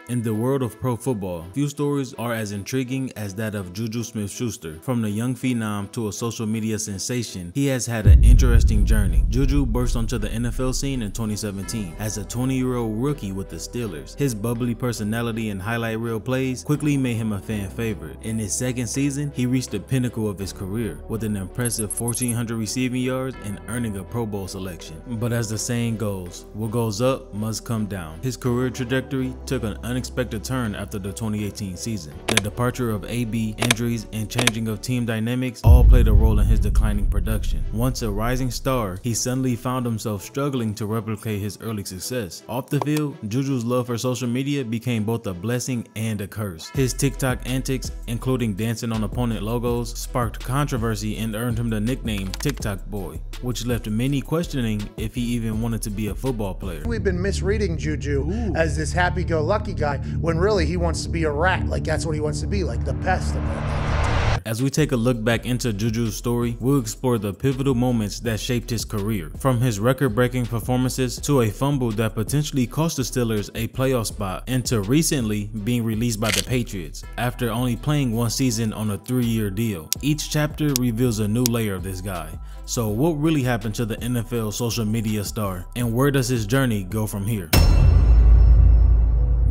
In the world of pro football, few stories are as intriguing as that of JuJu Smith Schuster. From the young phenom to a social media sensation, he has had an interesting journey. JuJu burst onto the NFL scene in 2017 as a 20-year-old rookie with the Steelers. His bubbly personality and highlight reel plays quickly made him a fan favorite. In his second season, he reached the pinnacle of his career with an impressive 1,400 receiving yards and earning a Pro Bowl selection. But as the saying goes, what goes up must come down. His career trajectory took an unexpected turn after the 2018 season. The departure of AB, injuries, and changing of team dynamics all played a role in his declining production. Once a rising star, he suddenly found himself struggling to replicate his early success. Off the field, JuJu's love for social media became both a blessing and a curse. His TikTok antics, including dancing on opponent logos, sparked controversy and earned him the nickname TikTok Boy, which left many questioning if he even wanted to be a football player. We've been misreading JuJu as this happy-go-lucky guy when really he wants to be a rat. Like that's what he wants to be, like the pest. As we take a look back into JuJu's story, we'll explore the pivotal moments that shaped his career. From his record-breaking performances to a fumble that potentially cost the Steelers a playoff spot, and to recently being released by the Patriots after only playing one season on a 3-year deal. Each chapter reveals a new layer of this guy. So what really happened to the NFL social media star, and where does his journey go from here?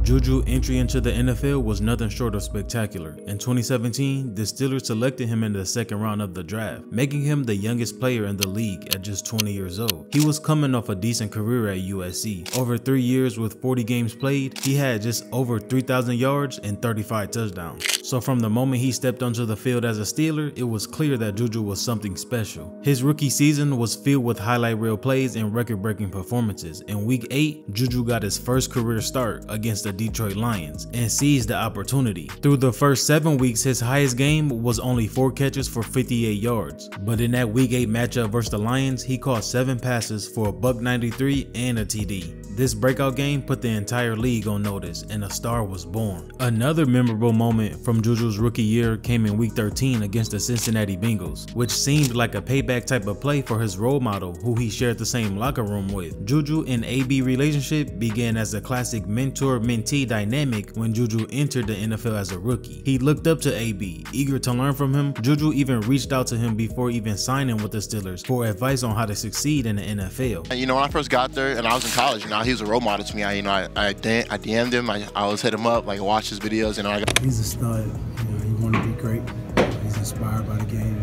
JuJu's entry into the NFL was nothing short of spectacular. In 2017, the Steelers selected him in the second round of the draft, making him the youngest player in the league at just 20 years old. He was coming off a decent career at USC. Over 3 years with 40 games played, he had just over 3,000 yards and 35 touchdowns. So from the moment he stepped onto the field as a Steeler, it was clear that JuJu was something special. His rookie season was filled with highlight reel plays and record-breaking performances. In Week 8, JuJu got his first career start against the Detroit Lions and seized the opportunity. Through the first 7 weeks, his highest game was only 4 catches for 58 yards. But in that Week 8 matchup versus the Lions, he caught 7 passes for a $193 and a TD. This breakout game put the entire league on notice, and a star was born. Another memorable moment from JuJu's rookie year came in Week 13 against the Cincinnati Bengals, which seemed like a payback type of play for his role model, who he shared the same locker room with. JuJu and AB relationship began as a classic mentor-mentee dynamic when JuJu entered the NFL as a rookie. He looked up to AB, eager to learn from him. JuJu even reached out to him before even signing with the Steelers for advice on how to succeed in the NFL. You know, when I first got there and I was in college, you know, he was a role model to me. I DM'd him. I always hit him up, like watch his videos. You know, he's a stud. You know, he want to be great. He's inspired by the game.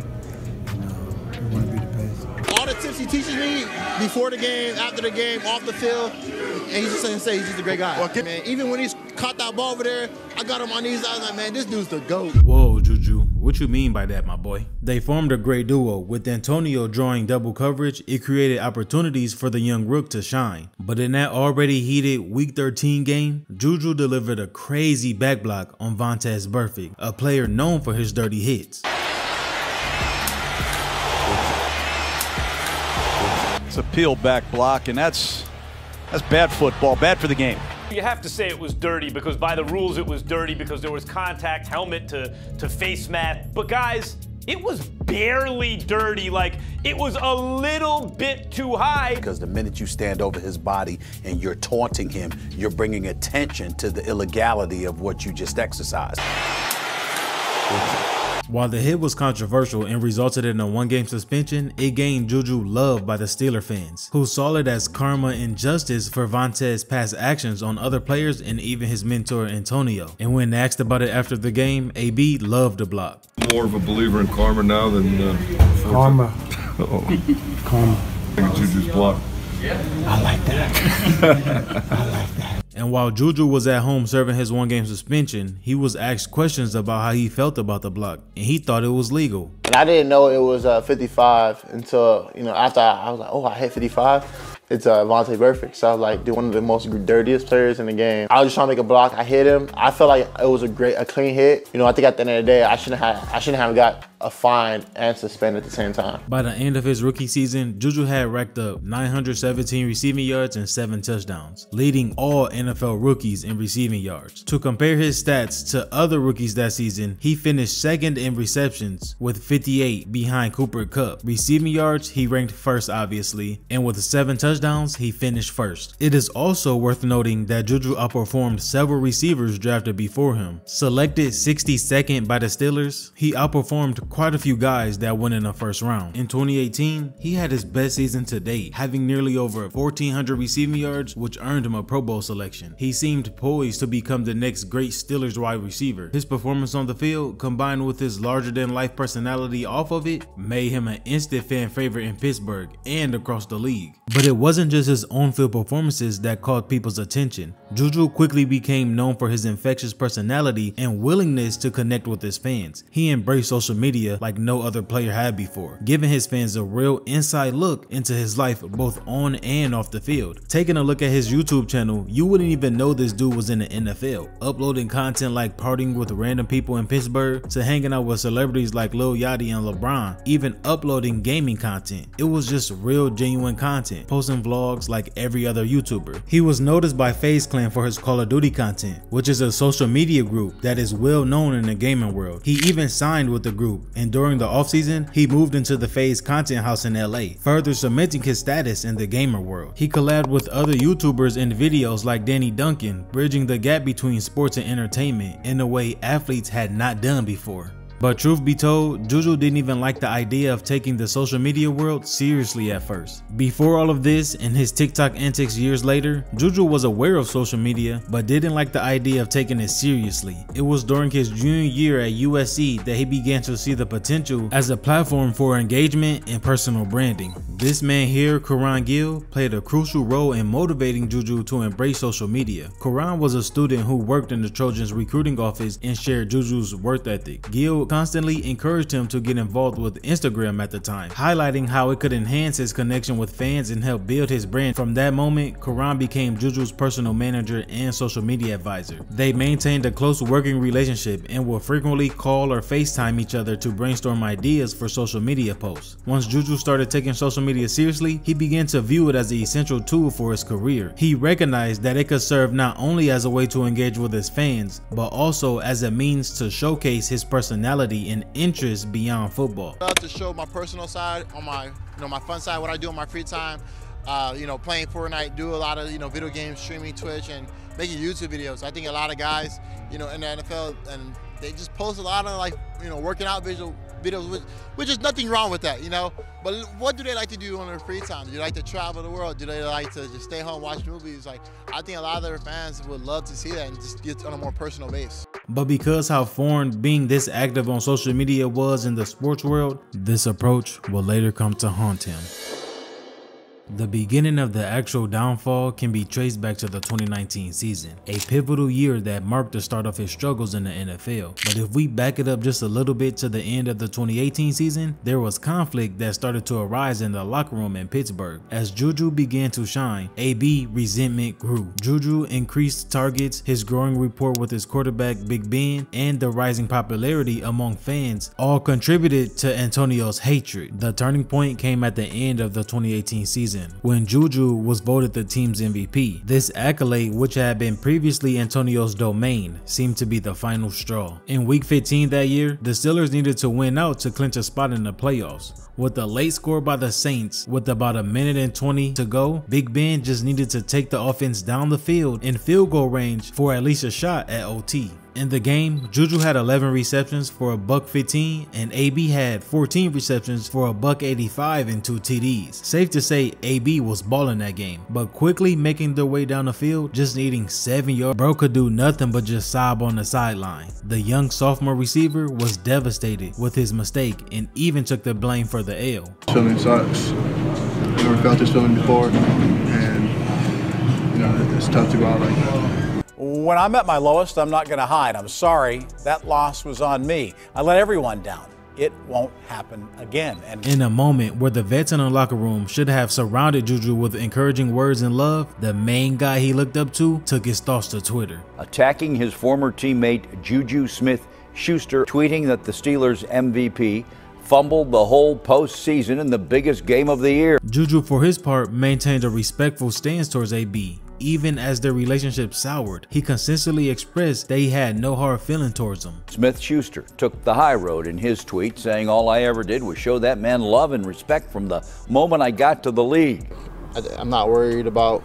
And, he want to be the best. All the tips he teaches me before the game, after the game, off the field, and he's just gonna say he's just a great guy. Well, man, even when he's caught that ball over there, I got him on these. I was like, man, this dude's the GOAT. Whoa, JuJu, what you mean by that, my boy? They formed a great duo. With Antonio drawing double coverage, it created opportunities for the young rook to shine. But in that already heated Week 13 game, JuJu delivered a crazy back block on Vontaze Burfict, a player known for his dirty hits. It's a peel back block, and that's bad football, bad for the game. You have to say it was dirty because by the rules it was dirty because there was contact, helmet to face mat. But guys, it was barely dirty. Like, it was a little bit too high. Because the minute you stand over his body and you're taunting him, you're bringing attention to the illegality of what you just exercised. While the hit was controversial and resulted in a 1-game suspension, it gained JuJu love by the Steeler fans, who saw it as karma and justice for Vontaz's past actions on other players and even his mentor Antonio. And when asked about it after the game, AB loved the block. More of a believer in karma now than karma. Karma. JuJu's block. I like that. I like that. And while JuJu was at home serving his 1-game suspension, he was asked questions about how he felt about the block, and he thought it was legal. And I didn't know it was 55 until, you know, after I was like, oh, I hit 55. It's Vontaze Burfict. So I was like, dude, one of the most dirtiest players in the game. I was just trying to make a block. I hit him. I felt like it was a clean hit. You know, I think at the end of the day, I shouldn't have got fined and suspended at the same time. By the end of his rookie season, JuJu had racked up 917 receiving yards and 7 touchdowns, leading all NFL rookies in receiving yards. To compare his stats to other rookies that season, he finished second in receptions with 58 behind Cooper Kupp. Receiving yards, he ranked first obviously, and with 7 touchdowns, he finished first. It is also worth noting that JuJu outperformed several receivers drafted before him. Selected 62nd by the Steelers, he outperformed quite a few guys that went in the first round. In 2018, he had his best season to date, having nearly over 1,400 receiving yards, which earned him a Pro Bowl selection. He seemed poised to become the next great Steelers wide receiver. His performance on the field, combined with his larger-than-life personality off of it, made him an instant fan favorite in Pittsburgh and across the league. But it wasn't just his on-field performances that caught people's attention. JuJu quickly became known for his infectious personality and willingness to connect with his fans. He embraced social media like no other player had before, giving his fans a real inside look into his life both on and off the field. Taking a look at his YouTube channel, you wouldn't even know this dude was in the NFL, uploading content like partying with random people in Pittsburgh to hanging out with celebrities like Lil Yachty and LeBron, even uploading gaming content. It was just real genuine content, posting vlogs like every other YouTuber. He was noticed by FaZe Clan for his Call of Duty content, which is a social media group that is well known in the gaming world. He even signed with the group, and during the offseason, he moved into the FaZe content house in LA, further cementing his status in the gamer world. He collabed with other YouTubers in videos like Danny Duncan, bridging the gap between sports and entertainment in a way athletes had not done before. But truth be told, JuJu didn't even like the idea of taking the social media world seriously at first. Before all of this and his TikTok antics years later, JuJu was aware of social media but didn't like the idea of taking it seriously. It was during his junior year at USC that he began to see the potential as a platform for engagement and personal branding. This man here, Karan Gill, played a crucial role in motivating JuJu to embrace social media. Karan was a student who worked in the Trojans recruiting office and shared JuJu's work ethic. Gill constantly encouraged him to get involved with Instagram at the time, highlighting how it could enhance his connection with fans and help build his brand. From that moment, Karan became JuJu's personal manager and social media advisor. They maintained a close working relationship and would frequently call or FaceTime each other to brainstorm ideas for social media posts. Once JuJu started taking social media seriously, he began to view it as an essential tool for his career. He recognized that it could serve not only as a way to engage with his fans, but also as a means to showcase his personality and interests beyond football. I love to show my personal side on my, my fun side, what I do in my free time. Playing Fortnite, do a lot of, video games, streaming Twitch, and making YouTube videos. I think a lot of guys, in the NFL, and they just post a lot of working out videos, which is nothing wrong with that, But what do they like to do on their free time? Do they like to travel the world? Do they like to just stay home, watch movies? I think a lot of their fans would love to see that and just get on a more personal base. But because how foreign being this active on social media was in the sports world, this approach will later come to haunt him. The beginning of the actual downfall can be traced back to the 2019 season, a pivotal year that marked the start of his struggles in the NFL. But if we back it up just a little bit to the end of the 2018 season, there was conflict that started to arise in the locker room in Pittsburgh. As JuJu began to shine, AB resentment grew. JuJu increased targets, his growing rapport with his quarterback Big Ben, and the rising popularity among fans all contributed to Antonio's hatred. The turning point came at the end of the 2018 season, when JuJu was voted the team's MVP. This accolade, which had been previously Antonio's domain, seemed to be the final straw. In week 15 that year, the Steelers needed to win out to clinch a spot in the playoffs. With a late score by the Saints with about 1:20 to go, Big Ben just needed to take the offense down the field in field goal range for at least a shot at OT. In the game, JuJu had 11 receptions for $115 and AB had 14 receptions for $185 and 2 TDs. Safe to say AB was balling that game, but quickly making their way down the field, just needing 7 yards. Bro could do nothing but just sob on the sideline. The young sophomore receiver was devastated with his mistake and even took the blame for the L. This feeling sucks. I've never felt this feeling before, and it's tough to go out like that. When I'm at my lowest, I'm not going to hide. I'm sorry. That loss was on me. I let everyone down. It won't happen again. And in a moment where the vets in the locker room should have surrounded JuJu with encouraging words and love, the main guy he looked up to took his thoughts to Twitter. Attacking his former teammate JuJu Smith Schuster tweeting that the Steelers MVP fumbled the whole postseason in the biggest game of the year. JuJu, for his part, maintained a respectful stance towards AB. Even as their relationship soured, he consistently expressed that he had no hard feeling towards him. Smith Schuster took the high road in his tweet, saying, "All I ever did was show that man love and respect from the moment I got to the league." I'm not worried about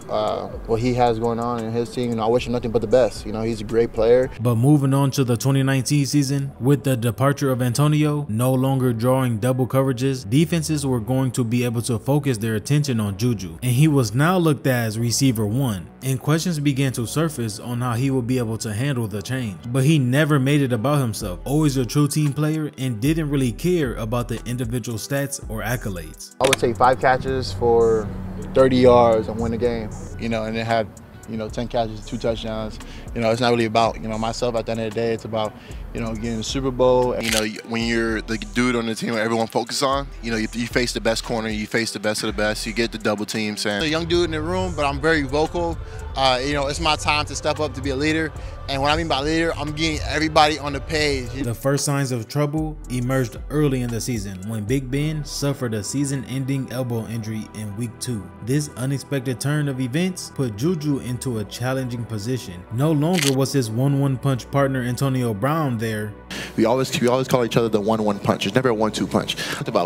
what he has going on in his team. I wish him nothing but the best. He's a great player. But moving on to the 2019 season, with the departure of Antonio no longer drawing double coverages, defenses were going to be able to focus their attention on JuJu, and he was now looked at as receiver 1. And questions began to surface on how he would be able to handle the change. But he never made it about himself, always a true team player, and didn't really care about the individual stats or accolades. I would take 5 catches for 30 yards and win the game, and it had, 10 catches, 2 touchdowns. It's not really about, myself at the end of the day. It's about, getting the Super Bowl. When you're the dude on the team that everyone focuses on, you face the best corner, you face the best of the best, you get the double teams. I'm a young dude in the room, but I'm very vocal. It's my time to step up to be a leader. And what I mean by leader, I'm getting everybody on the page. The first signs of trouble emerged early in the season when Big Ben suffered a season-ending elbow injury in week 2. This unexpected turn of events put JuJu into a challenging position. No longer was his 1-1 punch partner Antonio Brown there. We always call each other the 1-1 punch. It's never a 1-2 punch.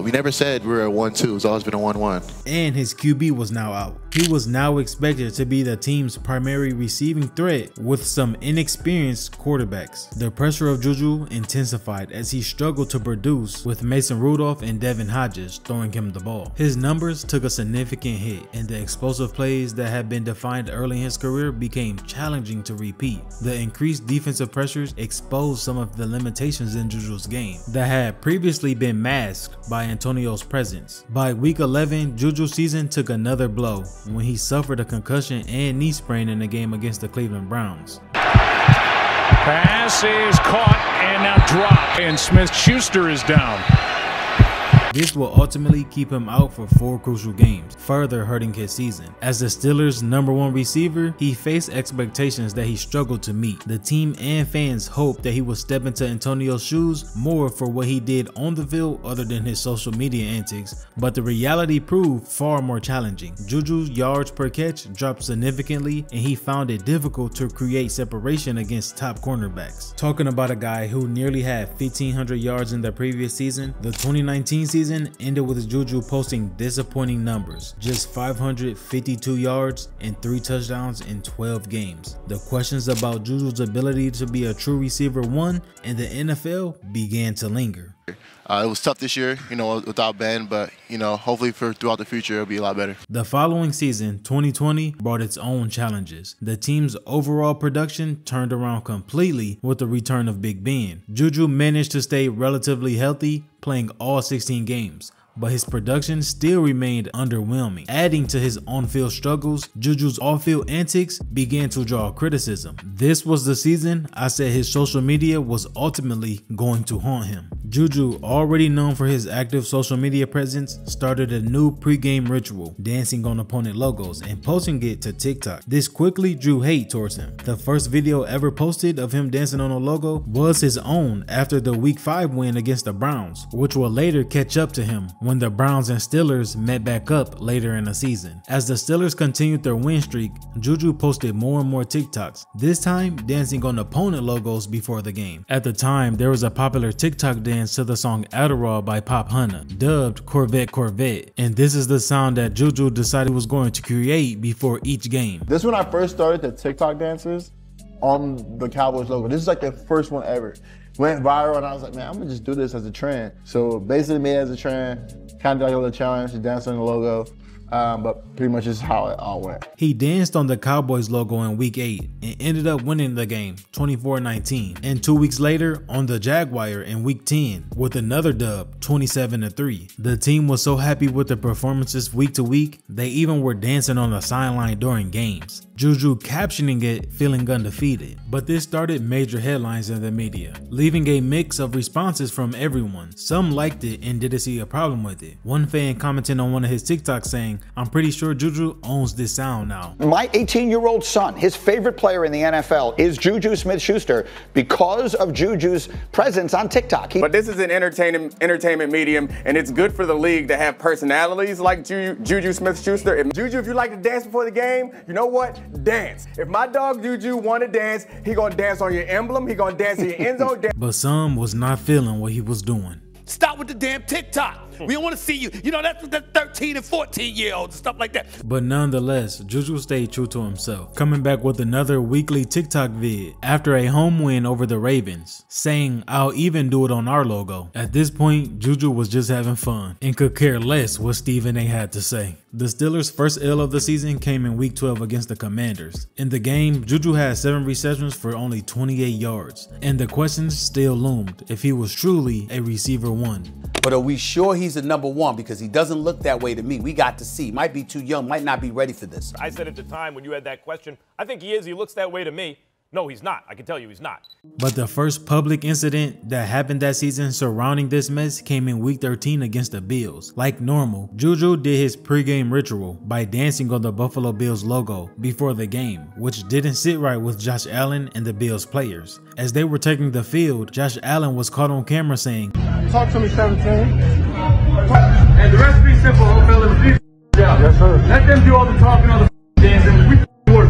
We never said we were a 1-2. It's always been a 1-1. And his QB was now out. He was now expected to be the team's primary receiving threat with some inexperienced quarterbacks. The pressure of JuJu intensified as he struggled to produce with Mason Rudolph and Devin Hodges throwing him the ball. His numbers took a significant hit, and the explosive plays that had been defined early in his career became challenging to repeat. The increased defensive pressures exposed some of the limitations in JuJu's game that had previously been masked by Antonio's presence. By week 11, JuJu's season took another blow when he suffered a concussion and knee sprain in the game against the Cleveland Browns. Pass is caught and now dropped, and Smith Schuster is down. This will ultimately keep him out for 4 crucial games, further hurting his season. As the Steelers' #1 receiver, he faced expectations that he struggled to meet. The team and fans hoped that he would step into Antonio's shoes more for what he did on the field other than his social media antics, but the reality proved far more challenging. JuJu's yards per catch dropped significantly, and he found it difficult to create separation against top cornerbacks. Talking about a guy who nearly had 1,500 yards in the previous season, the 2019 season ended with JuJu posting disappointing numbers, just 552 yards and 3 touchdowns in 12 games. The questions about JuJu's ability to be a true receiver 1 in the NFL began to linger. It was tough this year, without Ben, but, hopefully throughout the future, it'll be a lot better. The following season, 2020, brought its own challenges. The team's overall production turned around completely with the return of Big Ben. JuJu managed to stay relatively healthy, playing all 16 games, but his production still remained underwhelming. Adding to his on-field struggles, JuJu's off-field antics began to draw criticism. This was the season I said his social media was ultimately going to haunt him. JuJu, already known for his active social media presence, started a new pre-game ritual, dancing on opponent logos and posting it to TikTok. This quickly drew hate towards him. The first video ever posted of him dancing on a logo was his own after the Week 5 win against the Browns, which will later catch up to him when the Browns and Steelers met back up later in the season. As the Steelers continued their win streak, JuJu posted more and more TikToks, this time dancing on opponent logos before the game. At the time, there was a popular TikTok dance to the song Adderall by Pop Hunter, dubbed Corvette Corvette, and this is the sound that JuJu decided he was going to create before each game. This is when I first started the TikTok dances on the Cowboys logo. This is like the first one ever. Went viral, and I was like, man, I'm gonna just do this as a trend. So basically made it as a trend, kind of like a little challenge to dance on the logo. But pretty much this is how it all went. He danced on the Cowboys logo in week 8 and ended up winning the game 24-19. And 2 weeks later on the Jaguar in week 10 with another dub 27-3. The team was so happy with the performances week to week, they even were dancing on the sideline during games. JuJu captioning it feeling undefeated. But this started major headlines in the media, leaving a mix of responses from everyone. Some liked it and didn't see a problem with it. One fan commented on one of his TikToks saying, "I'm pretty sure JuJu owns this sound now." My 18-year-old son, his favorite player in the NFL is JuJu Smith Schuster because of JuJu's presence on TikTok. But this is an entertainment medium, and it's good for the league to have personalities like JuJu Smith Schuster. JuJu, if you like to dance before the game, you know what? Dance. If my dog JuJu want to dance, he gonna dance on your emblem, he gonna dance in your end zone. But some was not feeling what he was doing. Stop with the damn TikTok. We don't want to see you. You know, that's the 13 and 14-year-olds and stuff like that. But nonetheless, JuJu stayed true to himself, coming back with another weekly TikTok vid after a home win over the Ravens, saying, "I'll even do it on our logo." At this point, JuJu was just having fun and could care less what Stephen A had to say. The Steelers' first L of the season came in Week 12 against the Commanders. In the game, JuJu had 7 receptions for only 28 yards, and the questions still loomed if he was truly a receiver one. But are we sure he's the number one? Because he doesn't look that way to me. We got to see. Might be too young, might not be ready for this. I said at the time when you had that question, I think he is. He looks that way to me. No, he's not. I can tell you he's not. But the first public incident that happened that season surrounding this mess came in Week 13 against the Bills. Like normal, JuJu did his pregame ritual by dancing on the Buffalo Bills logo before the game, which didn't sit right with Josh Allen and the Bills players. As they were taking the field, Josh Allen was caught on camera saying, "Talk to me, 17. And the recipe's simple, fellas. Yes, sir. Let them do all the talking, all the dancing. We work.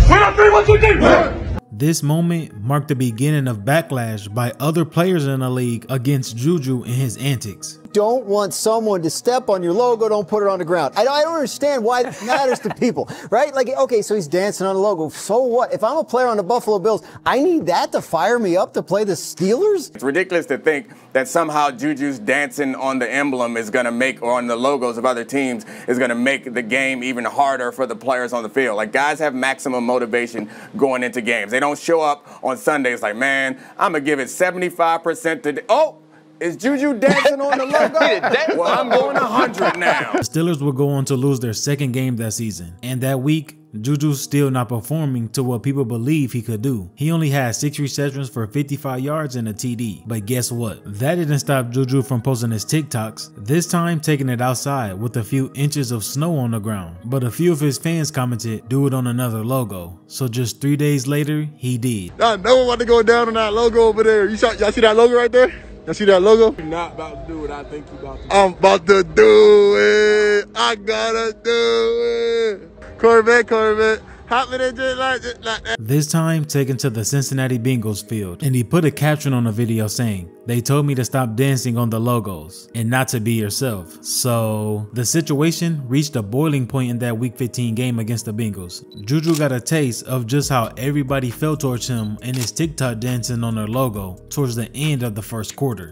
Win up 3, 1, 2, 3. This moment marked the beginning of backlash by other players in the league against JuJu and his antics. Don't want someone to step on your logo, don't put it on the ground. I don't understand why it matters to people, right? Like, okay, so he's dancing on the logo. So what? If I'm a player on the Buffalo Bills, I need that to fire me up to play the Steelers? It's ridiculous to think that somehow JuJu's dancing on the emblem is going to make, or on the logos of other teams, is going to make the game even harder for the players on the field. Like, guys have maximum motivation going into games. They don't show up on Sundays like, man, I'm going to give it 75% today. Oh! Is JuJu dancing on the logo? Well, I'm going 100 now. The Steelers would go on to lose their second game that season. And that week, JuJu's still not performing to what people believe he could do. He only had 6 receptions for 55 yards and a TD. But guess what? That didn't stop JuJu from posting his TikToks, this time taking it outside with a few inches of snow on the ground. But a few of his fans commented, "Do it on another logo." So just 3 days later, he did. I know I'm about to go down on that logo over there. Y'all see that logo right there? Y'all see that logo? You're not about to do what I think you're about to do. I'm about to do it. I gotta do it. Corvette. Hopping it just like that. This time taken to the Cincinnati Bengals field, and he put a caption on the video saying, "They told me to stop dancing on the logos and not to be yourself." So the situation reached a boiling point in that Week 15 game against the Bengals. JuJu got a taste of just how everybody felt towards him and his TikTok dancing on their logo towards the end of the first quarter.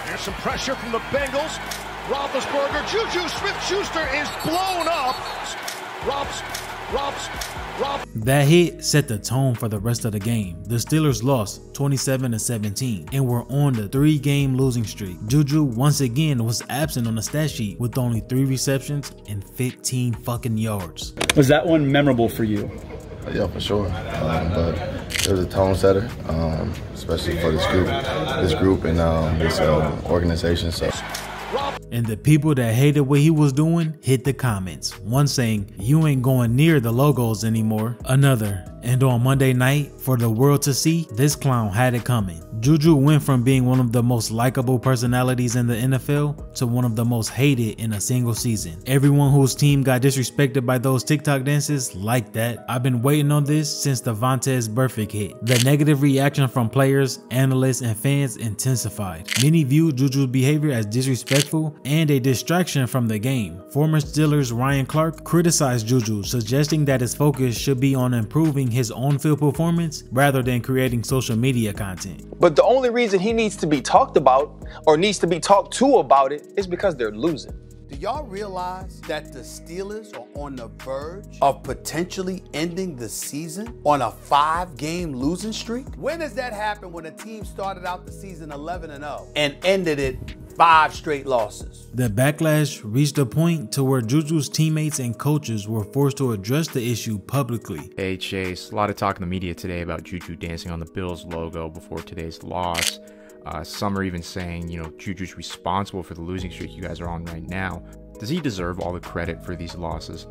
There's some pressure from the Bengals. Roethlisberger, JuJu Smith Schuster is blown up. Robs. That hit set the tone for the rest of the game. The Steelers lost 27-17 and were on the 3-game losing streak. JuJu once again was absent on the stat sheet with only 3 receptions and 15 fucking yards. Was that one memorable for you? Yeah, for sure. But it was a tone setter, especially for this group and this organization. So. And the people that hated what he was doing hit the comments. One saying, "You ain't going near the logos anymore." Another, "And on Monday night, for the world to see, this clown had it coming." JuJu went from being one of the most likable personalities in the NFL to one of the most hated in a single season. Everyone whose team got disrespected by those TikTok dances liked that. I've been waiting on this since the Vontaze Burfict hit. The negative reaction from players, analysts, and fans intensified. Many viewed JuJu's behavior as disrespectful and a distraction from the game. Former Steelers Ryan Clark criticized JuJu, suggesting that his focus should be on improving his on-field performance rather than creating social media content. But the only reason he needs to be talked about or needs to be talked to about it is because they're losing. Do y'all realize that the Steelers are on the verge of potentially ending the season on a 5-game losing streak? When does that happen when a team started out the season 11-0 and ended it 5 straight losses. The backlash reached a point to where JuJu's teammates and coaches were forced to address the issue publicly. Hey Chase, a lot of talk in the media today about JuJu dancing on the Bills logo before today's loss. Some are even saying, you know, JuJu's responsible for the losing streak you guys are on right now. Does he deserve all the credit for these losses?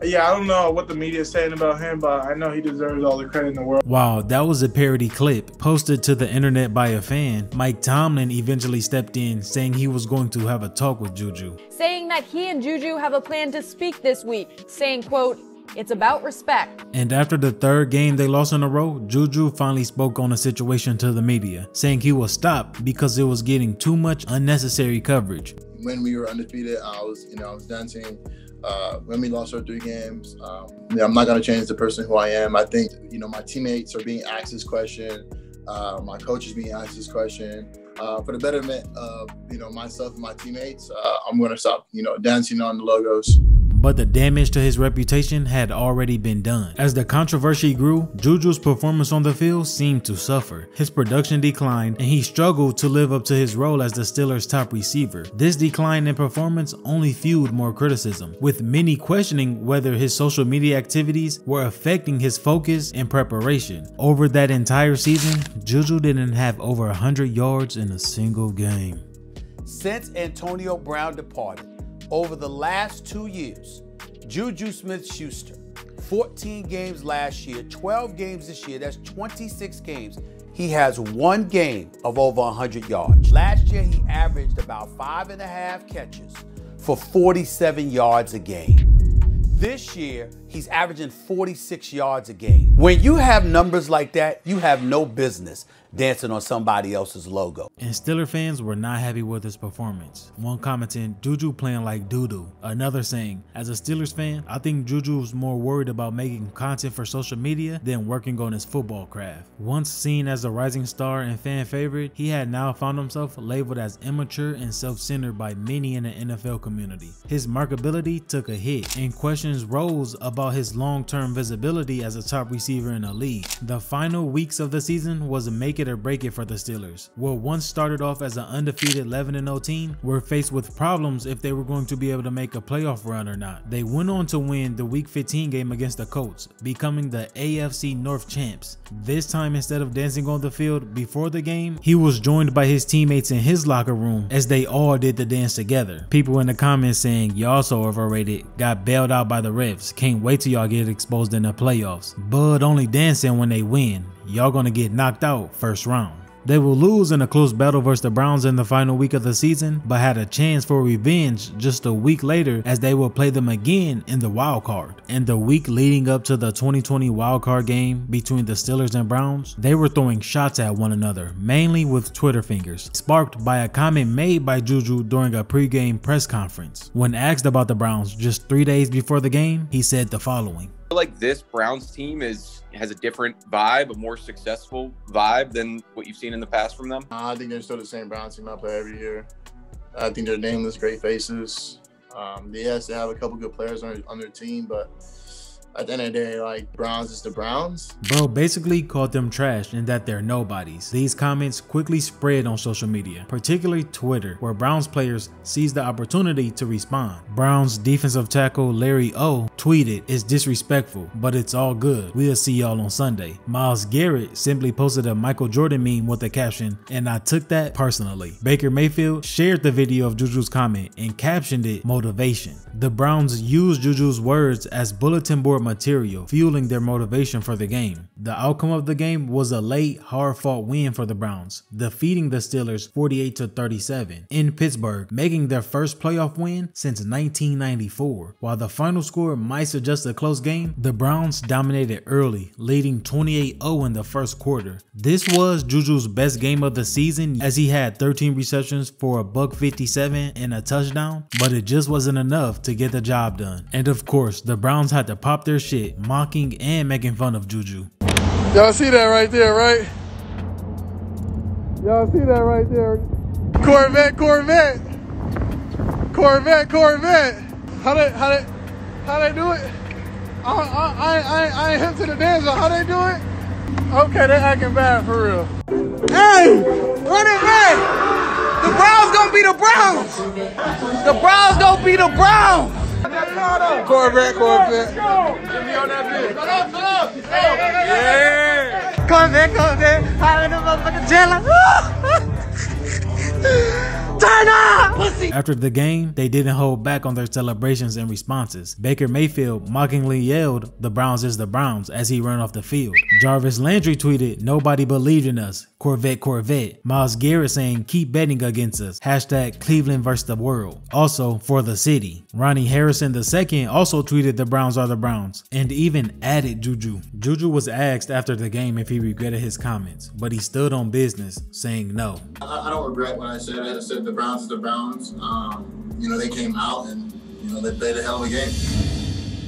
Yeah, I don't know what the media is saying about him, but I know he deserves all the credit in the world. While that was a parody clip posted to the internet by a fan, Mike Tomlin eventually stepped in saying he was going to have a talk with JuJu. Saying that he and JuJu have a plan to speak this week, saying, quote, "It's about respect." And after the third game they lost in a row, JuJu finally spoke on the situation to the media, saying he will stop because it was getting too much unnecessary coverage. When we were undefeated, I was dancing. When we lost our 3 games, I'm not gonna change the person who I am. I think my teammates are being asked this question. My coach is being asked this question. For the betterment of myself and my teammates, I'm gonna stop dancing on the logos. But the damage to his reputation had already been done. As the controversy grew, JuJu's performance on the field seemed to suffer. His production declined, and he struggled to live up to his role as the Steelers' top receiver. This decline in performance only fueled more criticism, with many questioning whether his social media activities were affecting his focus and preparation. Over that entire season, JuJu didn't have over 100 yards in a single game. Since Antonio Brown departed, over the last 2 years, JuJu Smith Schuster, 14 games last year, 12 games this year, that's 26 games. He has 1 game of over 100 yards. Last year, he averaged about 5.5 catches for 47 yards a game. This year, he's averaging 46 yards a game. When you have numbers like that, you have no business dancing on somebody else's logo. And Steeler fans were not happy with his performance. One commenting, JuJu playing like doo-doo. Another saying, as a Steelers fan, I think JuJu was more worried about making content for social media than working on his football craft. Once seen as a rising star and fan favorite, he had now found himself labeled as immature and self-centered by many in the NFL community. His marketability took a hit, and questions rose about his long-term visibility as a top receiver in the league. The final weeks of the season was a make it or break it for the Steelers. What once started off as an undefeated 11-0 team were faced with problems if they were going to be able to make a playoff run or not. They went on to win the Week 15 game against the Colts, becoming the AFC North champs. This time, instead of dancing on the field before the game, he was joined by his teammates in his locker room as they all did the dance together. People in the comments saying, "Y'all so overrated, got bailed out by the refs, can't wait till y'all get exposed in the playoffs. Bud only dancing when they win. Y'all gonna get knocked out first round." They will lose in a close battle versus the Browns in the final week of the season, but had a chance for revenge just a week later as they will play them again in the wild card. In the week leading up to the 2020 wild card game between the Steelers and Browns, they were throwing shots at one another, mainly with Twitter fingers, sparked by a comment made by JuJu during a pregame press conference. When asked about the Browns just 3 days before the game, he said the following. I feel like this Browns team has a different vibe, a more successful vibe than what you've seen in the past from them. I think they're still the same Browns team I play every year. I think they're nameless, great faces. Yes, they have a couple good players on their team, but at the end of the day, like, Browns is the Browns. Bro basically called them trash and that they're nobodies. These comments quickly spread on social media, particularly Twitter, where Browns players seized the opportunity to respond. Browns defensive tackle Larry O tweeted, "It's disrespectful, but it's all good. We'll see y'all on Sunday." Myles Garrett simply posted a Michael Jordan meme with the caption, "And I took that personally." Baker Mayfield shared the video of JuJu's comment and captioned it, "Motivation." The Browns used JuJu's words as bulletin board material, fueling their motivation for the game. The outcome of the game was a late, hard-fought win for the Browns, defeating the Steelers 48-37 in Pittsburgh, making their first playoff win since 1994. While the final score might suggest a close game, the Browns dominated early, leading 28-0 in the first quarter. This was JuJu's best game of the season, as he had 13 receptions for $157 and a touchdown, but it just wasn't enough to get the job done. And of course, the Browns had to pop their shit, mocking and making fun of JuJu. Y'all see that right there, right? Y'all see that right there? Corvette, Corvette! Corvette, Corvette! How they do it? I ain't hip to the dance, but how they do it? Okay, they acting bad for real. Hey, run it back. The Browns gonna be the Browns. The Browns gonna be the Browns. Corvette. Give me on that bitch. Yeah. Corvette. Higher than motherfucking jelly. Turn up! After the game, they didn't hold back on their celebrations and responses. Baker Mayfield mockingly yelled, "The Browns is the Browns," as he ran off the field. Jarvis Landry tweeted, "Nobody believed in us. Corvette." Myles Garrett saying, "Keep betting against us. Hashtag Cleveland versus the world. Also for the city." Ronnie Harrison II also tweeted, "The Browns are the Browns," and even added JuJu. JuJu was asked after the game if he regretted his comments, but he stood on business, saying no. I don't regret what I said. I said the Browns is the Browns. You know, they came out and, you know, they played a hell of a game.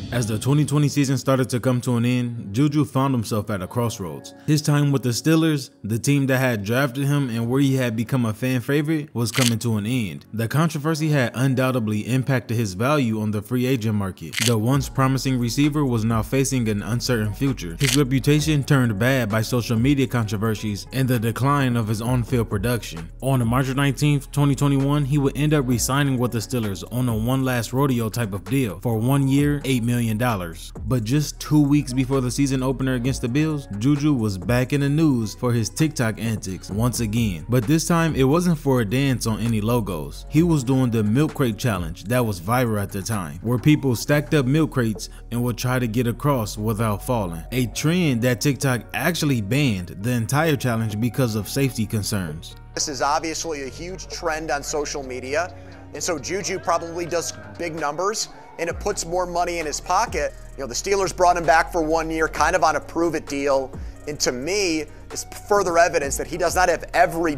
As the 2020 season started to come to an end, JuJu found himself at a crossroads. His time with the Steelers, the team that had drafted him and where he had become a fan favorite, was coming to an end. The controversy had undoubtedly impacted his value on the free agent market. The once promising receiver was now facing an uncertain future. His reputation turned bad by social media controversies and the decline of his on-field production. On March 19th, 2021, he would end up re-signing with the Steelers on a one last rodeo type of deal for 1 year, $8 million. But just 2 weeks before the season opener against the Bills, JuJu was back in the news for his TikTok antics once again. But this time, it wasn't for a dance on any logos. He was doing the milk crate challenge that was viral at the time, where people stacked up milk crates and would try to get across without falling. A trend that TikTok actually banned the entire challenge because of safety concerns. This is obviously a huge trend on social media, and so JuJu probably does big numbers, and it puts more money in his pocket. You know, the Steelers brought him back for 1 year, kind of on a prove-it deal, and to me, it's further evidence that he does not have every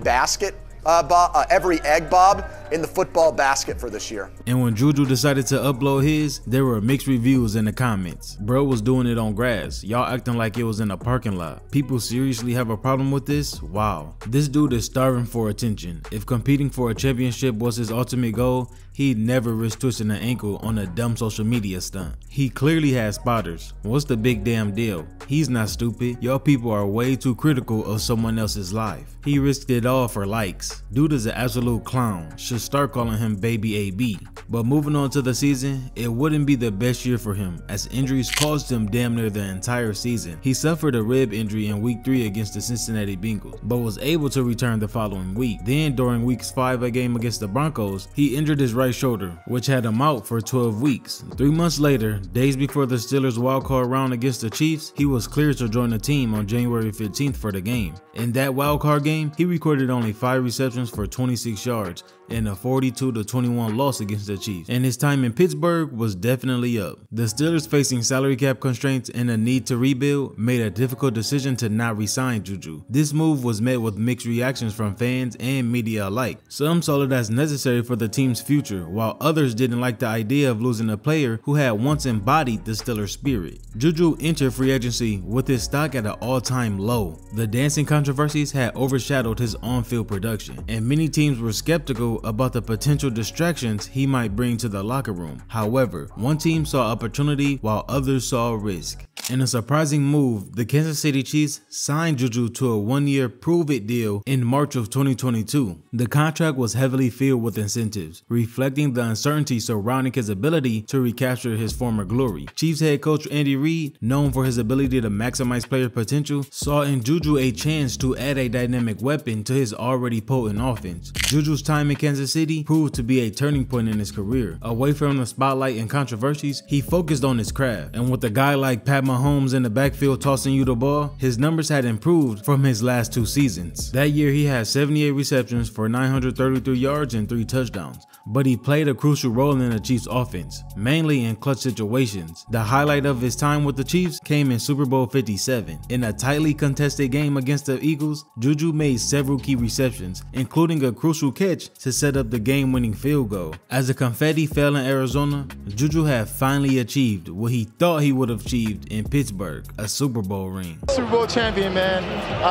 every egg, Bob, in the football basket for this year. And when JuJu decided to upload his, there were mixed reviews in the comments. Bro was doing it on grass. Y'all acting like it was in a parking lot. People seriously have a problem with this? Wow. This dude is starving for attention. If competing for a championship was his ultimate goal, he'd never risk twisting an ankle on a dumb social media stunt. He clearly has spotters. What's the big damn deal? He's not stupid. Y'all people are way too critical of someone else's life. He risked it all for likes. Dude is an absolute clown. Should start calling him Baby AB. But moving on to the season, it wouldn't be the best year for him, as injuries caused him damn near the entire season. He suffered a rib injury in week 3 against the Cincinnati Bengals, but was able to return the following week. Then during week 5, a game against the Broncos, he injured his right shoulder, which had him out for 12 weeks. 3 months later, days before the Steelers wildcard round against the Chiefs, he was cleared to join the team on January 15th for the game. In that wildcard game, he recorded only 5 receptions for 26 yards in a 42-21 loss against the Chiefs, and his time in Pittsburgh was definitely up. The Steelers, facing salary cap constraints and a need to rebuild, made a difficult decision to not re-sign JuJu. This move was met with mixed reactions from fans and media alike. Some saw it as necessary for the team's future, while others didn't like the idea of losing a player who had once embodied the Steelers spirit. JuJu entered free agency with his stock at an all-time low. The dancing controversies had overshadowed his on-field production, and many teams were skeptical about the potential distractions he might bring to the locker room. However, one team saw opportunity while others saw risk. In a surprising move, the Kansas City Chiefs signed JuJu to a 1-year prove-it deal in March of 2022. The contract was heavily filled with incentives, reflecting the uncertainty surrounding his ability to recapture his former glory. Chiefs head coach Andy Reid, known for his ability to maximize player potential, saw in JuJu a chance to add a dynamic weapon to his already potent offense. JuJu's time in Kansas City proved to be a turning point in his career. Away from the spotlight and controversies, he focused on his craft, and with a guy like Pat Mahomes in the backfield tossing you the ball, his numbers had improved from his last 2 seasons. That year he had 78 receptions for 933 yards and 3 touchdowns, but he played a crucial role in the Chiefs offense, mainly in clutch situations. The highlight of his time with the Chiefs came in Super Bowl 57. In a tightly contested game against the Eagles, JuJu made several key receptions, including a crucial catch to set up the game-winning field goal. As the confetti fell in Arizona, JuJu had finally achieved what he thought he would have achieved in Pittsburgh, a Super Bowl ring. Super Bowl champion, man.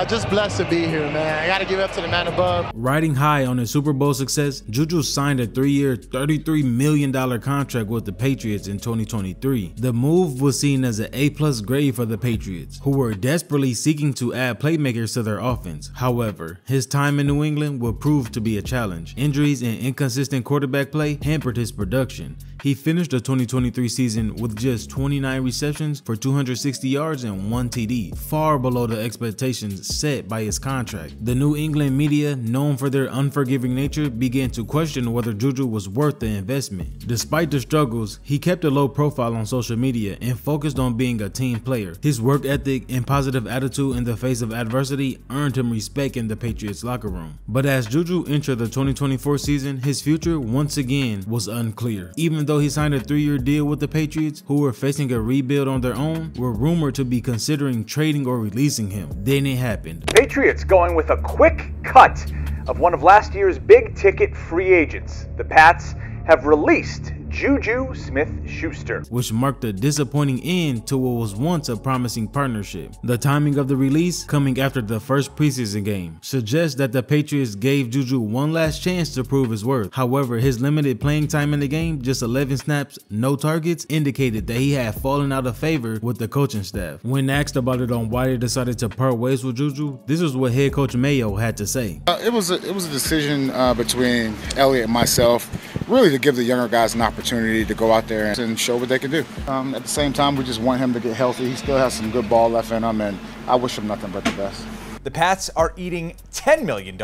Just blessed to be here, man. I got to give up to the man above. Riding high on his Super Bowl success, JuJu signed a 3 3-year, $33 million contract with the Patriots in 2023. The move was seen as an A+ grade for the Patriots, who were desperately seeking to add playmakers to their offense. However, his time in New England would prove to be a challenge. Injuries and inconsistent quarterback play hampered his production. He finished the 2023 season with just 29 receptions for 260 yards and 1 TD, far below the expectations set by his contract. The New England media, known for their unforgiving nature, began to question whether JuJu was worth the investment. Despite the struggles, he kept a low profile on social media and focused on being a team player. His work ethic and positive attitude in the face of adversity earned him respect in the Patriots locker room. But as JuJu entered the 2024 season, his future once again was unclear. Even though he signed a 3-year deal with the Patriots, who were facing a rebuild on their own, were rumored to be considering trading or releasing him. Then it happened. Patriots going with a quick cut of one of last year's big-ticket free agents. The Pats have released JuJu Smith Schuster, which marked a disappointing end to what was once a promising partnership. The timing of the release, coming after the first preseason game, suggests that the Patriots gave JuJu one last chance to prove his worth. However, his limited playing time in the game, just 11 snaps, no targets, indicated that he had fallen out of favor with the coaching staff. When asked about it on why they decided to part ways with JuJu, this is what head coach Mayo had to say. It was a decision between Elliott and myself, really to give the younger guys an opportunity to go out there and show what they can do. At the same time, we just want him to get healthy. He still has some good ball left in him, and I wish him nothing but the best. The Pats are eating $10 million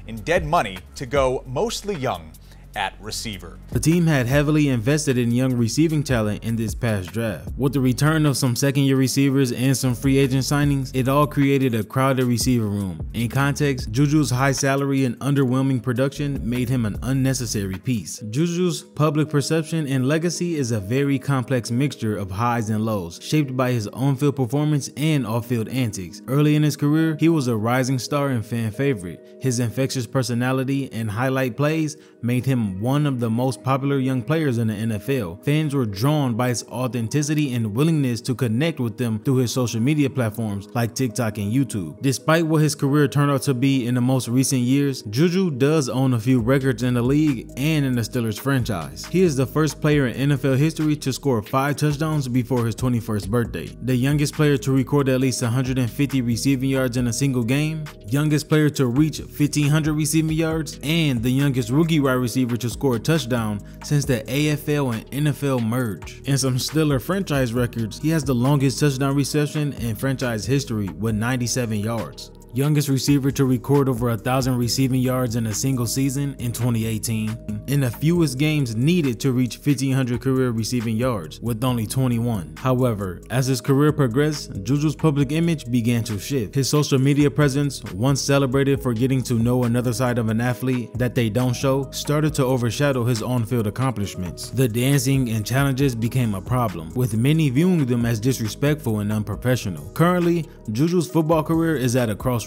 in dead money to go mostly young at receiver. The team had heavily invested in young receiving talent in this past draft. With the return of some second-year receivers and some free agent signings, it all created a crowded receiver room. In context, JuJu's high salary and underwhelming production made him an unnecessary piece. JuJu's public perception and legacy is a very complex mixture of highs and lows, shaped by his on-field performance and off-field antics. Early in his career, he was a rising star and fan favorite. His infectious personality and highlight plays made him one of the most popular young players in the NFL. Fans were drawn by his authenticity and willingness to connect with them through his social media platforms like TikTok and YouTube. Despite what his career turned out to be in the most recent years, JuJu does own a few records in the league and in the Steelers franchise. He is the first player in NFL history to score 5 touchdowns before his 21st birthday, the youngest player to record at least 150 receiving yards in a single game, youngest player to reach 1,500 receiving yards, and the youngest rookie wide receiver to score a touchdown since the AFL and NFL merge. In some Steelers franchise records, he has the longest touchdown reception in franchise history with 97 yards. Youngest receiver to record over 1,000 receiving yards in a single season in 2018, and the fewest games needed to reach 1,500 career receiving yards with only 21. However, as his career progressed, JuJu's public image began to shift. His social media presence, once celebrated for getting to know another side of an athlete that they don't show, started to overshadow his on-field accomplishments. The dancing and challenges became a problem, with many viewing them as disrespectful and unprofessional. Currently, JuJu's football career is at a crossroads.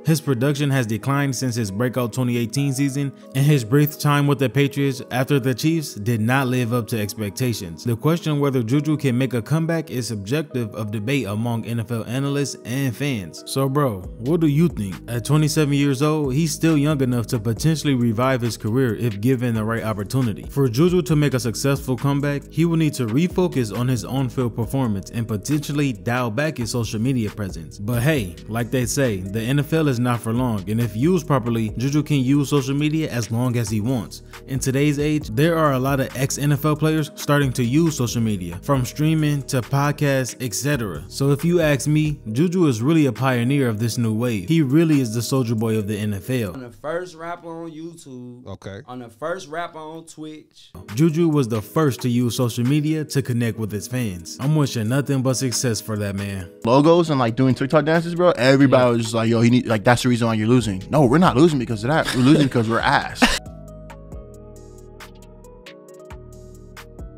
His production has declined since his breakout 2018 season, and his brief time with the Patriots after the Chiefs did not live up to expectations. The question whether JuJu can make a comeback is subjective of debate among NFL analysts and fans. So bro, what do you think? At 27 years old, he's still young enough to potentially revive his career if given the right opportunity. For JuJu to make a successful comeback, he will need to refocus on his on-field performance and potentially dial back his social media presence. But hey, like they say, the NFL is not for long, and if used properly, JuJu can use social media as long as he wants. In today's age, there are a lot of ex-NFL players starting to use social media, from streaming to podcasts, etc. So if you ask me, JuJu is really a pioneer of this new wave. He really is the soldier boy of the NFL. On the first rapper on YouTube. Okay. On the first rapper on Twitch. JuJu was the first to use social media to connect with his fans. I'm wishing nothing but success for that man. Logos and like doing TikTok dances, bro. Everybody was just like, yo, he need, like, that's the reason why you're losing. No, we're not losing because of that. We're losing because we're ass.